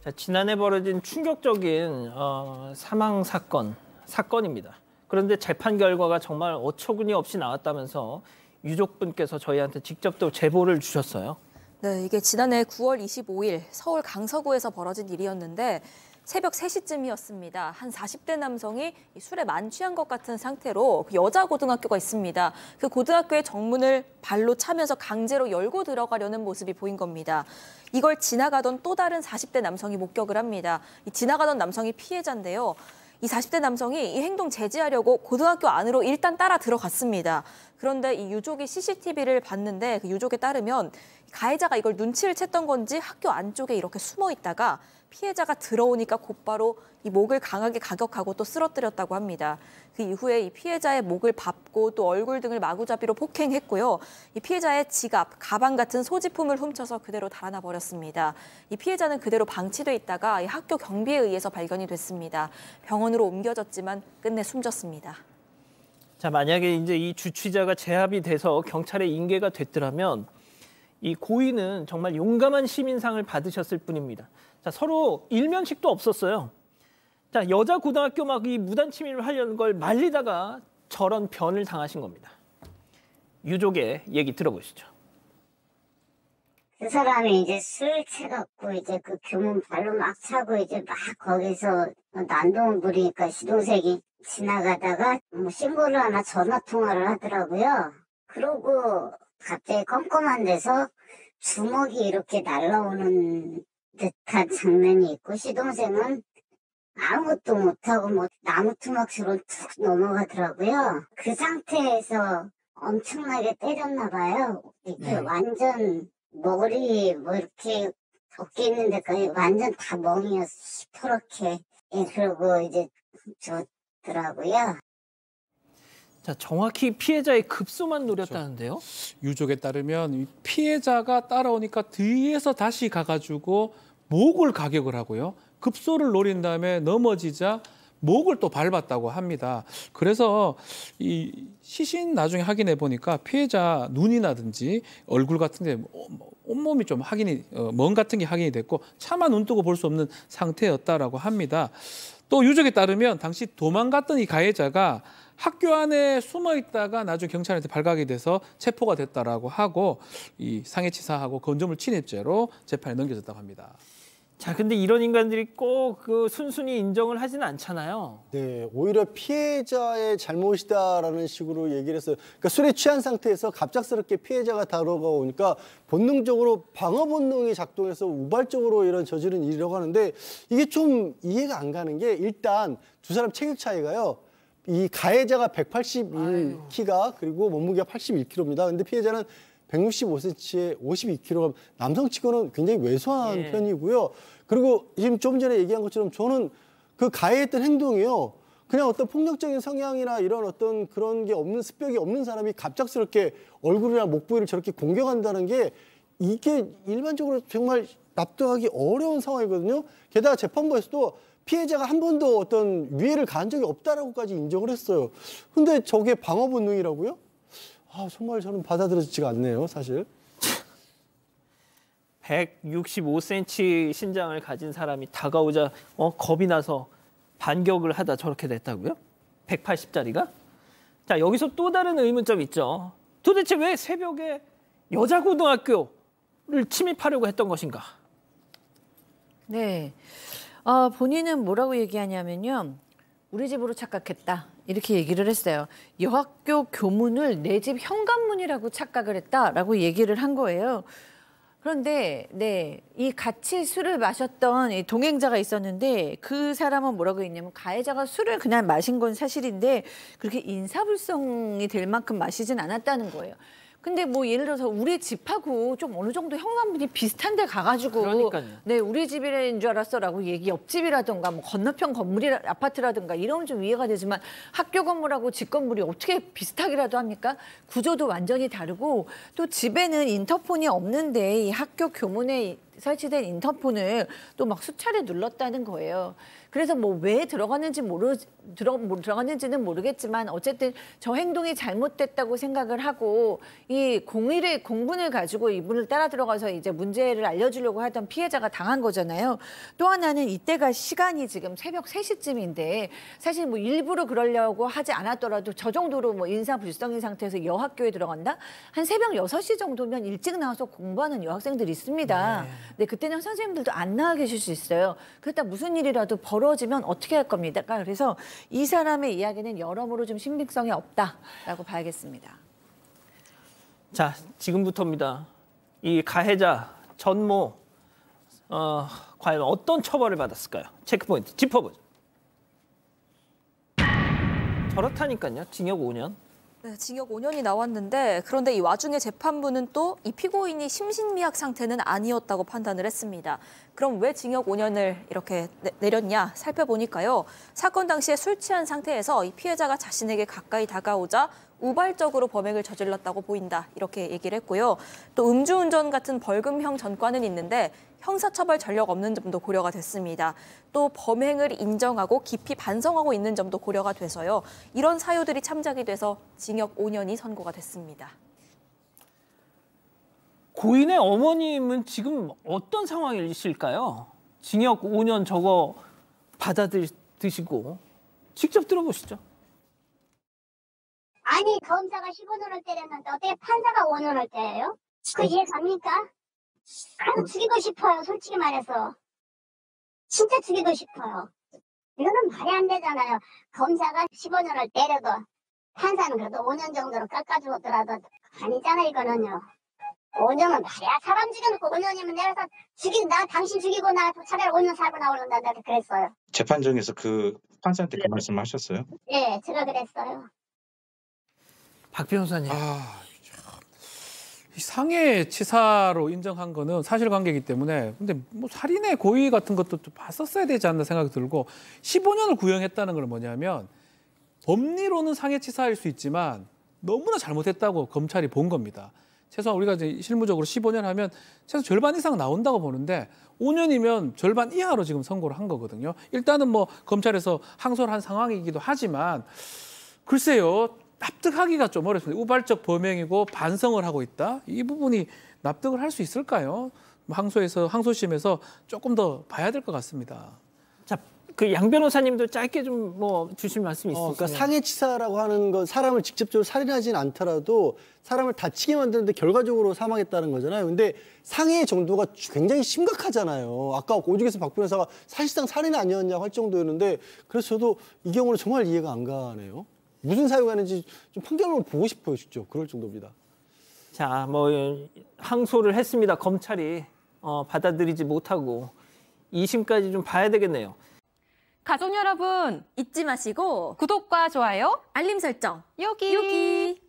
자, 지난해 벌어진 충격적인 사망 사건입니다. 그런데 재판 결과가 정말 어처구니 없이 나왔다면서 유족분께서 저희한테 직접 또 제보를 주셨어요. 네, 이게 지난해 9월 25일 서울 강서구에서 벌어진 일이었는데 새벽 3시쯤이었습니다. 한 40대 남성이 술에 만취한 것 같은 상태로 여자 고등학교가 있습니다. 그 고등학교의 정문을 발로 차면서 강제로 열고 들어가려는 모습이 보인 겁니다. 이걸 지나가던 또 다른 40대 남성이 목격을 합니다. 이 지나가던 남성이 피해자인데요. 이 40대 남성이 이 행동 제지하려고 고등학교 안으로 일단 따라 들어갔습니다. 그런데 이 유족이 CCTV를 봤는데 그 유족에 따르면 가해자가 이걸 눈치를 챘던 건지 학교 안쪽에 이렇게 숨어 있다가 피해자가 들어오니까 곧바로 이 목을 강하게 가격하고 또 쓰러뜨렸다고 합니다. 그 이후에 이 피해자의 목을 밟고 또 얼굴 등을 마구잡이로 폭행했고요. 이 피해자의 지갑, 가방 같은 소지품을 훔쳐서 그대로 달아나 버렸습니다. 이 피해자는 그대로 방치돼 있다가 이 학교 경비에 의해서 발견이 됐습니다. 병원으로 옮겨졌지만 끝내 숨졌습니다. 자, 만약에 이제 이 주취자가 제압이 돼서 경찰에 인계가 됐더라면 이 고인은 정말 용감한 시민상을 받으셨을 뿐입니다. 자, 서로 일면식도 없었어요. 자, 여자 고등학교 막 이 무단 침입을 하려는 걸 말리다가 저런 변을 당하신 겁니다. 유족의 얘기 들어보시죠. 그 사람이 이제 술 취갖고 이제 그 교문 발로 막 차고 이제 막 거기서 난동을 부리니까 시동생이 지나가다가 뭐 신고를 하나 전화 통화를 하더라고요. 그러고 갑자기 껌껌한 데서 주먹이 이렇게 날라오는 듯한 장면이 있고 시동생은 아무것도 못하고 뭐 나무 투막처럼 툭 넘어가더라고요. 그 상태에서 엄청나게 때렸나 봐요. 이게 완전 머리 뭐 이렇게 어깨 있는 데까지 완전 다 멍이었어. 시퍼렇게. 예, 그러고 이제 줬더라고요. 자, 정확히 피해자의 급소만 노렸다는데요? 그렇죠. 유족에 따르면 피해자가 따라오니까 뒤에서 다시 가가지고 목을 가격을 하고요. 급소를 노린 다음에 넘어지자 목을 또 밟았다고 합니다. 그래서 이 시신 나중에 확인해 보니까 피해자 눈이라든지 얼굴 같은 데 온몸이 좀 확인이 멍 같은 게 확인이 됐고 차마 눈 뜨고 볼 수 없는 상태였다라고 합니다. 또 유족에 따르면 당시 도망갔던 이 가해자가 학교 안에 숨어 있다가 나중에 경찰한테 발각이 돼서 체포가 됐다라고 하고 이 상해치사하고 건조물 침입죄로 재판에 넘겨졌다고 합니다. 자, 근데 이런 인간들이 꼭 그 순순히 인정을 하지는 않잖아요. 네, 오히려 피해자의 잘못이다라는 식으로 얘기를 했어요. 그러니까 술에 취한 상태에서 갑작스럽게 피해자가 다가오니까 본능적으로 방어 본능이 작동해서 우발적으로 이런 저지른 일이라고 하는데 이게 좀 이해가 안 가는 게 일단 두 사람 체격 차이가요. 이 가해자가 181 키가 그리고 몸무게가 81kg입니다. 근데 피해자는 165cm에 52kg, 남성치고는 굉장히 왜소한 편이고요. 그리고 지금 좀 전에 얘기한 것처럼 저는 그 가해했던 행동이요. 그냥 어떤 폭력적인 성향이나 이런 어떤 그런 게 없는 습벽이 없는 사람이 갑작스럽게 얼굴이나 목 부위를 저렇게 공격한다는 게 이게 일반적으로 정말 납득하기 어려운 상황이거든요. 게다가 재판부에서도 피해자가 한 번도 어떤 위해를 가한 적이 없다라고까지 인정을 했어요. 근데 저게 방어 본능이라고요? 아, 정말 저는 받아들여지지가 않네요, 사실. 165cm 신장을 가진 사람이 다가오자 겁이 나서 반격을 하다 저렇게 됐다고요? 180짜리가? 자, 여기서 또 다른 의문점이 있죠. 도대체 왜 새벽에 여자 고등학교를 침입하려고 했던 것인가? 네. 본인은 뭐라고 얘기하냐면요. 우리 집으로 착각했다. 이렇게 얘기를 했어요. 여학교 교문을 내 집 현관문이라고 착각을 했다라고 얘기를 한 거예요. 그런데 이 같이 술을 마셨던 이 동행자가 있었는데 그 사람은 뭐라고 했냐면 가해자가 술을 그냥 마신 건 사실인데 그렇게 인사불성이 될 만큼 마시진 않았다는 거예요. 근데 뭐 예를 들어서 우리 집하고 좀 어느 정도 현관문이 비슷한 데 가가지고 그러니까요. 네, 우리 집인 줄 알았어라고 얘기 옆집이라든가 뭐 건너편 건물이 아파트라든가 이러면 좀 이해가 되지만 학교 건물하고 집 건물이 어떻게 비슷하기라도 합니까? 구조도 완전히 다르고 또 집에는 인터폰이 없는데 이 학교 교문에 설치된 인터폰을 또 막 수차례 눌렀다는 거예요. 그래서 뭐 왜 들어갔는지는 모르겠지만 어쨌든 저 행동이 잘못됐다고 생각을 하고 이 공분을 가지고 이분을 따라 들어가서 이제 문제를 알려주려고 하던 피해자가 당한 거잖아요. 또 하나는 이때가 시간이 지금 새벽 3시쯤인데 사실 뭐 일부러 그러려고 하지 않았더라도 저 정도로 뭐 인사불성인 상태에서 여학교에 들어간다? 한 새벽 6시 정도면 일찍 나와서 공부하는 여학생들이 있습니다. 네. 근데 그때는 선생님들도 안 나와 계실 수 있어요. 그렇다 무슨 일이라도 벌어지면 어떻게 할 겁니까? 그래서 이 사람의 이야기는 여러모로 좀 신빙성이 없다라고 봐야겠습니다. 자, 지금부터입니다. 이 가해자 전모 과연 어떤 처벌을 받았을까요? 체크포인트 짚어보죠. 저렇다니까요. 징역 5년. 네, 징역 5년이 나왔는데 그런데 이 와중에 재판부는 또 이 피고인이 심신미약 상태는 아니었다고 판단을 했습니다. 그럼 왜 징역 5년을 이렇게 내렸냐 살펴보니까요. 사건 당시에 술 취한 상태에서 이 피해자가 자신에게 가까이 다가오자 우발적으로 범행을 저질렀다고 보인다 이렇게 얘기를 했고요. 또 음주운전 같은 벌금형 전과는 있는데 형사처벌 전력 없는 점도 고려가 됐습니다. 또 범행을 인정하고 깊이 반성하고 있는 점도 고려가 돼서요. 이런 사유들이 참작이 돼서 징역 5년이 선고가 됐습니다. 고인의 어머님은 지금 어떤 상황이실까요? 징역 5년 저거 받아드시고 직접 들어보시죠. 아니 검사가 15년을 때렸는데 어떻게 판사가 5년을 때려요? 그 이해 갑니까? 그럼 죽이고 싶어요. 솔직히 말해서. 진짜 죽이고 싶어요. 이거는 말이 안 되잖아요. 검사가 15년을 때려도 판사는 그래도 5년 정도로 깎아주더라도 아니잖아요. 이거는요. 5년은 말이야. 사람 죽여놓고 5년이면 내가 나 당신 죽이고 나 차라리 5년 살고 나오는다. 내가 그랬어요. 재판정에서 그 판사한테 그 말씀을 하셨어요? 네, 제가 그랬어요. 박 변호사님. 이 상해치사로 인정한 거는 사실관계이기 때문에 근데 뭐 살인의 고의 같은 것도 좀 봤었어야 되지 않나 생각이 들고 15년을 구형했다는 건 뭐냐면 법리로는 상해치사일 수 있지만 너무나 잘못했다고 검찰이 본 겁니다. 최소한 우리가 이제 실무적으로 15년 하면 최소 절반 이상 나온다고 보는데 5년이면 절반 이하로 지금 선고를 한 거거든요. 일단은 뭐 검찰에서 항소를 한 상황이기도 하지만 글쎄요. 납득하기가 좀 어렵습니다. 우발적 범행이고 반성을 하고 있다. 이 부분이 납득을 할 수 있을까요? 항소심에서 조금 더 봐야 될 것 같습니다. 자, 그 양 변호사님도 짧게 좀 뭐 주실 말씀이 있으실까요? 그러니까 상해치사라고 하는 건 사람을 직접적으로 살인하진 않더라도 사람을 다치게 만드는데 결과적으로 사망했다는 거잖아요. 근데 상해 정도가 굉장히 심각하잖아요. 아까 오죽해서 박 변호사가 사실상 살인 아니었냐고 할 정도였는데 그래서 저도 이 경우는 정말 이해가 안 가네요. 무슨 사유가 있는지 좀 판결을 보고 싶어요, 직접. 그럴 정도입니다. 자, 뭐 항소를 했습니다. 검찰이 받아들이지 못하고 2심까지 좀 봐야 되겠네요. 가족 여러분 잊지 마시고 구독과 좋아요, 알림 설정 여기.